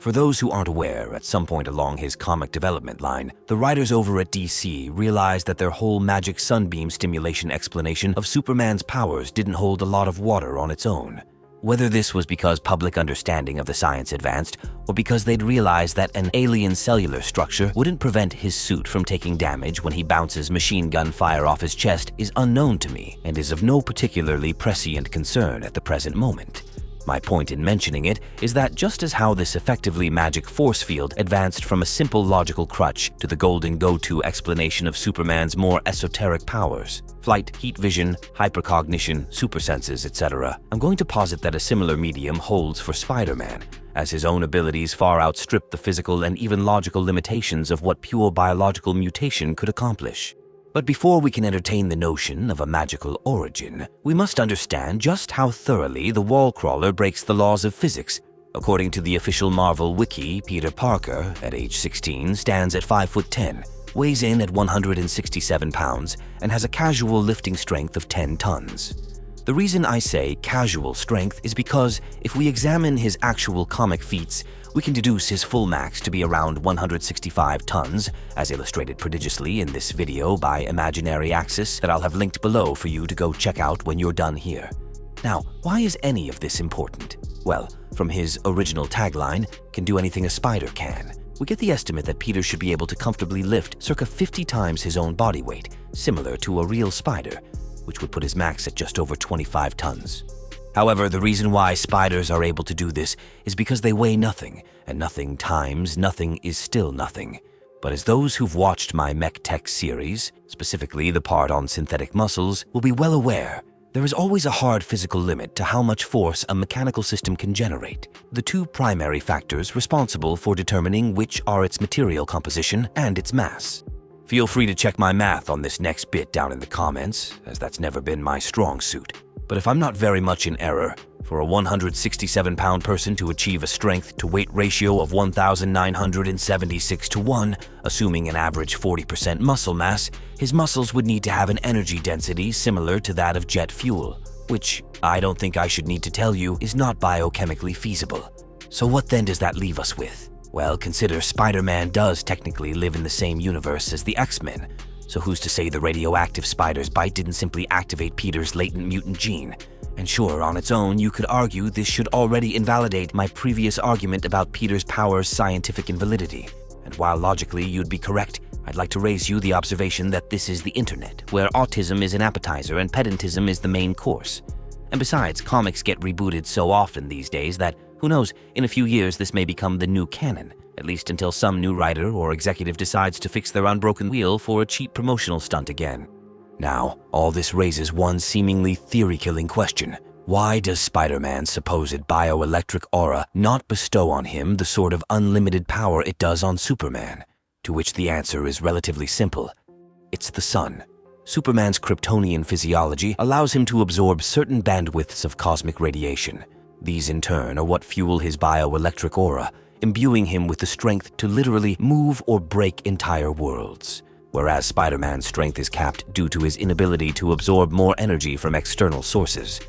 For those who aren't aware, at some point along his comic development line, the writers over at DC realized that their whole magic sunbeam stimulation explanation of Superman's powers didn't hold a lot of water on its own. Whether this was because public understanding of the science advanced, or because they'd realized that an alien cellular structure wouldn't prevent his suit from taking damage when he bounces machine gun fire off his chest, is unknown to me and is of no particularly prescient concern at the present moment. My point in mentioning it is that just as how this effectively magic force field advanced from a simple logical crutch to the golden go-to explanation of Superman's more esoteric powers, flight, heat vision, hypercognition, supersenses, etc., I'm going to posit that a similar medium holds for Spider-Man, as his own abilities far outstrip the physical and even logical limitations of what pure biological mutation could accomplish. But before we can entertain the notion of a magical origin, we must understand just how thoroughly the wall crawler breaks the laws of physics. According to the official Marvel wiki, Peter Parker, at age 16, stands at 5'10", weighs in at 167 pounds, and has a casual lifting strength of 10 tons. The reason I say casual strength is because if we examine his actual comic feats, we can deduce his full max to be around 165 tons, as illustrated prodigiously in this video by Imaginary Axis that I'll have linked below for you to go check out when you're done here. Now, why is any of this important? Well, from his original tagline, "Can do anything a spider can," we get the estimate that Peter should be able to comfortably lift circa 50 times his own body weight, similar to a real spider, which would put his max at just over 25 tons. However, the reason why spiders are able to do this is because they weigh nothing, and nothing times nothing is still nothing. But as those who've watched my Mech Tech series, specifically the part on synthetic muscles, will be well aware, there is always a hard physical limit to how much force a mechanical system can generate. The two primary factors responsible for determining which are its material composition and its mass. Feel free to check my math on this next bit down in the comments, as that's never been my strong suit. But if I'm not very much in error, for a 167-pound person to achieve a strength-to-weight ratio of 1,976 to 1, assuming an average 40% muscle mass, his muscles would need to have an energy density similar to that of jet fuel, which I don't think I should need to tell you is not biochemically feasible. So what then does that leave us with? Well, consider Spider-Man does technically live in the same universe as the X-Men, so who's to say the radioactive spider's bite didn't simply activate Peter's latent mutant gene? And sure, on its own, you could argue this should already invalidate my previous argument about Peter's powers' scientific invalidity. And while logically you'd be correct, I'd like to raise you the observation that this is the internet, where autism is an appetizer and pedantism is the main course. And besides, comics get rebooted so often these days that, who knows, in a few years this may become the new canon. At least until some new writer or executive decides to fix their unbroken wheel for a cheap promotional stunt again. Now, all this raises one seemingly theory-killing question. Why does Spider-Man's supposed bioelectric aura not bestow on him the sort of unlimited power it does on Superman? To which the answer is relatively simple. It's the sun. Superman's Kryptonian physiology allows him to absorb certain bandwidths of cosmic radiation. These in turn are what fuel his bioelectric aura, imbuing him with the strength to literally move or break entire worlds. Whereas Spider-Man's strength is capped due to his inability to absorb more energy from external sources.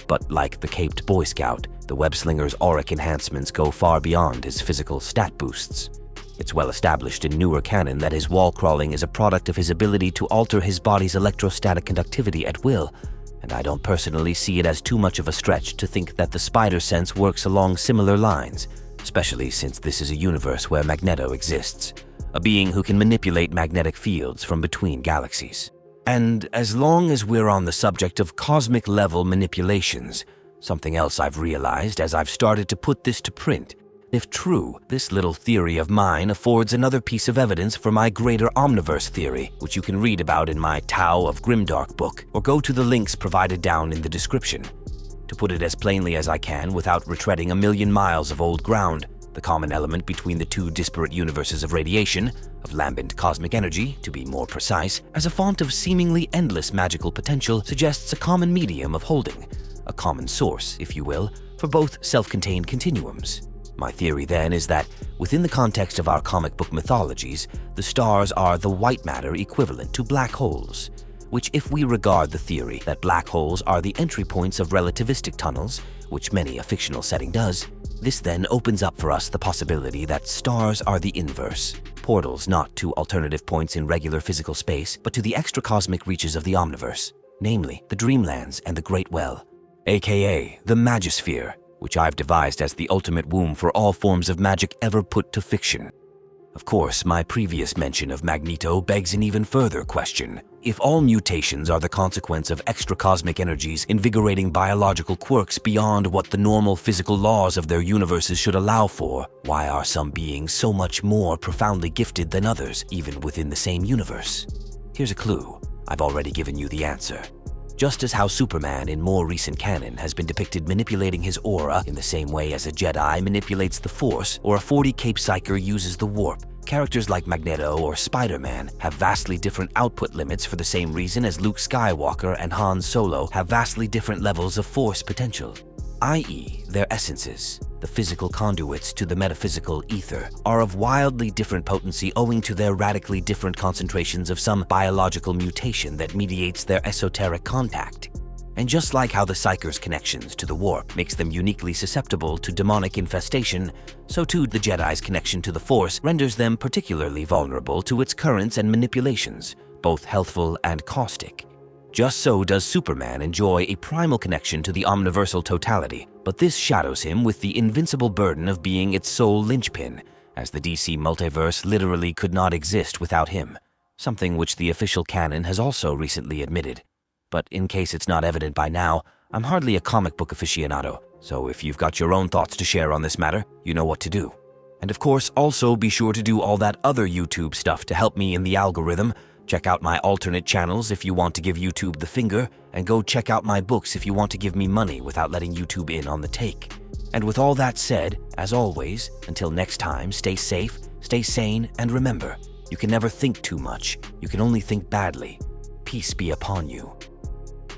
But like the caped Boy Scout, the web-slinger's auric enhancements go far beyond his physical stat boosts. It's well established in newer canon that his wall crawling is a product of his ability to alter his body's electrostatic conductivity at will, and I don't personally see it as too much of a stretch to think that the spider sense works along similar lines, especially since this is a universe where Magneto exists, a being who can manipulate magnetic fields from between galaxies. And as long as we're on the subject of cosmic-level manipulations, something else I've realized as I've started to put this to print, if true, this little theory of mine affords another piece of evidence for my greater Omniverse theory, which you can read about in my Tao of Grimdark book, or go to the links provided down in the description. To put it as plainly as I can without retreading a million miles of old ground, the common element between the two disparate universes of radiation, of lambent cosmic energy, to be more precise, as a font of seemingly endless magical potential suggests a common medium of holding, a common source, if you will, for both self-contained continuums. My theory then is that, within the context of our comic book mythologies, the stars are the white matter equivalent to black holes, which, if we regard the theory that black holes are the entry points of relativistic tunnels, which many a fictional setting does, this then opens up for us the possibility that stars are the inverse, portals not to alternative points in regular physical space, but to the extracosmic reaches of the Omniverse, namely the Dreamlands and the Great Well, aka the Magisphere, which I've devised as the ultimate womb for all forms of magic ever put to fiction. Of course, my previous mention of Magneto begs an even further question. If all mutations are the consequence of extracosmic energies invigorating biological quirks beyond what the normal physical laws of their universes should allow for, why are some beings so much more profoundly gifted than others, even within the same universe? Here's a clue. I've already given you the answer. Just as how Superman in more recent canon has been depicted manipulating his aura in the same way as a Jedi manipulates the Force or a 40 Cape Psyker uses the warp, characters like Magneto or Spider-Man have vastly different output limits for the same reason as Luke Skywalker and Han Solo have vastly different levels of Force potential, i.e. their essences, the physical conduits to the metaphysical ether, are of wildly different potency owing to their radically different concentrations of some biological mutation that mediates their esoteric contact. And just like how the Psyker's connections to the warp makes them uniquely susceptible to demonic infestation, so too the Jedi's connection to the Force renders them particularly vulnerable to its currents and manipulations, both healthful and caustic. Just so does Superman enjoy a primal connection to the omniversal totality, but this shadows him with the invincible burden of being its sole linchpin, as the DC multiverse literally could not exist without him, something which the official canon has also recently admitted. But in case it's not evident by now, I'm hardly a comic book aficionado, so if you've got your own thoughts to share on this matter, you know what to do. And of course, also be sure to do all that other YouTube stuff to help me in the algorithm. Check out my alternate channels if you want to give YouTube the finger, and go check out my books if you want to give me money without letting YouTube in on the take. And with all that said, as always, until next time, stay safe, stay sane, and remember, you can never think too much. You can only think badly. Peace be upon you.